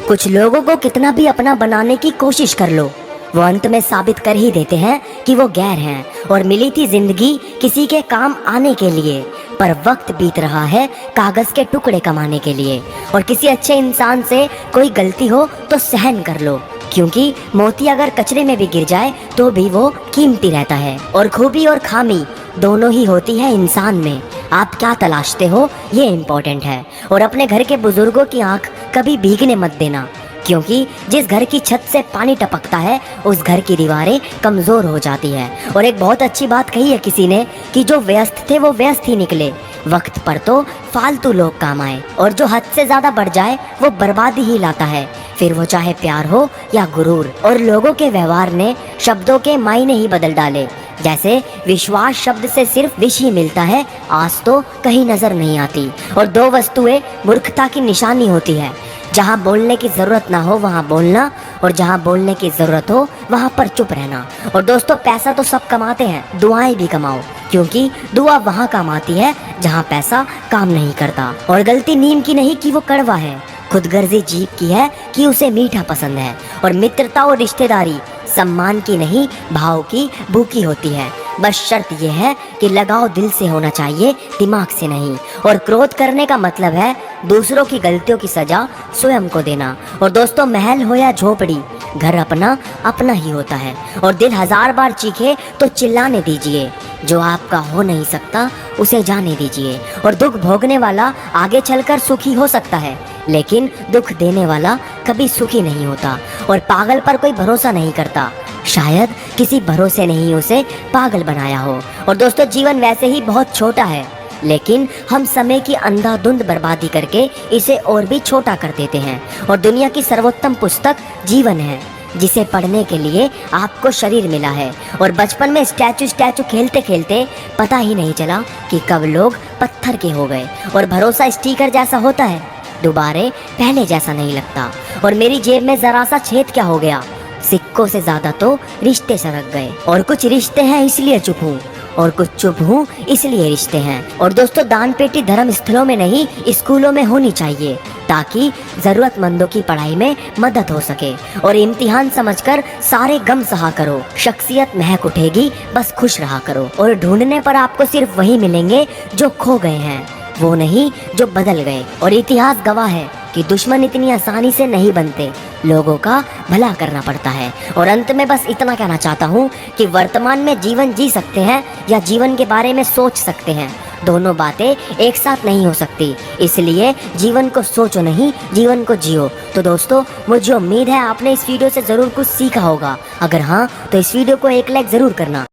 कुछ लोगों को कितना भी अपना बनाने की कोशिश कर लो, वो अंत में साबित कर ही देते हैं कि वो गैर हैं और मिली थी जिंदगी किसी के काम आने के लिए, पर वक्त बीत रहा है कागज के टुकड़े कमाने के लिए। और किसी अच्छे इंसान से कोई गलती हो तो सहन कर लो, क्योंकि मोती अगर कचरे में भी गिर जाए तो भी वो कीमती रहता है। और खूबी और खामी दोनों ही होती है इंसान में, आप क्या तलाशते हो ये इम्पोर्टेंट है। और अपने घर के बुजुर्गों की आंख कभी भीगने मत देना, क्योंकि जिस घर की छत से पानी टपकता है उस घर की दीवारें कमज़ोर हो जाती है। और एक बहुत अच्छी बात कही है किसी ने कि जो व्यस्त थे वो व्यस्त ही निकले, वक्त पर तो फालतू लोग काम आए, और जो हद से ज़्यादा बढ़ जाए वो बर्बादी ही लाता है, फिर वो चाहे प्यार हो या गुरूर। और लोगों के व्यवहार ने शब्दों के मायने ही बदल डाले। जैसे विश्वास शब्द से सिर्फ विष ही मिलता है, आस तो कहीं नजर नहीं आती। और दो वस्तुएं मूर्खता की निशानी होती है, जहाँ बोलने की ज़रूरत ना हो वहाँ बोलना, और जहाँ बोलने की ज़रूरत हो वहाँ पर चुप रहना। और दोस्तों, पैसा तो सब कमाते हैं, दुआएं भी कमाओ, क्योंकि दुआ वहाँ काम आती है जहाँ पैसा काम नहीं करता। और गलती नीम की नहीं कि वो कड़वा है, खुदगर्जी जीभ की है कि उसे मीठा पसंद है। और मित्रता और रिश्तेदारी सम्मान की नहीं भाव की भूखी होती है, बस शर्त यह है कि लगाव दिल से होना चाहिए, दिमाग से नहीं। और क्रोध करने का मतलब है दूसरों की गलतियों की सजा स्वयं को देना। और दोस्तों, महल हो या झोपड़ी, घर अपना अपना ही होता है। और दिल 1000 बार चीखे तो चिल्लाने दीजिए, जो आपका हो नहीं सकता उसे जाने दीजिए। और दुख भोगने वाला आगे चलकर सुखी हो सकता है, लेकिन दुख देने वाला कभी सुखी नहीं होता। और पागल पर कोई भरोसा नहीं करता, शायद किसी भरोसे ने ही उसे पागल बनाया हो। और दोस्तों, जीवन वैसे ही बहुत छोटा है, लेकिन हम समय की अंधाधुंध बर्बादी करके इसे और भी छोटा कर देते हैं। और दुनिया की सर्वोत्तम पुस्तक जीवन है, जिसे पढ़ने के लिए आपको शरीर मिला है। और बचपन में स्टैचू खेलते खेलते पता ही नहीं चला कि कब लोग पत्थर के हो गए। और भरोसा स्टिकर जैसा होता है, दोबारे पहले जैसा नहीं लगता। और मेरी जेब में जरा सा छेद क्या हो गया, सिक्कों से ज्यादा तो रिश्ते सरक गए। और कुछ रिश्ते हैं इसलिए चुप हूँ, और कुछ चुप हूँ इसलिए रिश्ते हैं। और दोस्तों, दान पेटी धर्म स्थलों में नहीं स्कूलों में होनी चाहिए, ताकि जरूरतमंदों की पढ़ाई में मदद हो सके। और इम्तिहान समझकर सारे गम सहा करो, शख्सियत महक उठेगी, बस खुश रहा करो। और ढूंढने पर आपको सिर्फ वही मिलेंगे जो खो गए हैं, वो नहीं जो बदल गए। और इतिहास गवाह है कि दुश्मन इतनी आसानी से नहीं बनते, लोगों का भला करना पड़ता है। और अंत में बस इतना कहना चाहता हूँ कि वर्तमान में जीवन जी सकते हैं या जीवन के बारे में सोच सकते हैं, दोनों बातें एक साथ नहीं हो सकती। इसलिए जीवन को सोचो नहीं, जीवन को जियो। तो दोस्तों, मुझे उम्मीद है आपने इस वीडियो से ज़रूर कुछ सीखा होगा। अगर हाँ, तो इस वीडियो को एक लाइक ज़रूर करना।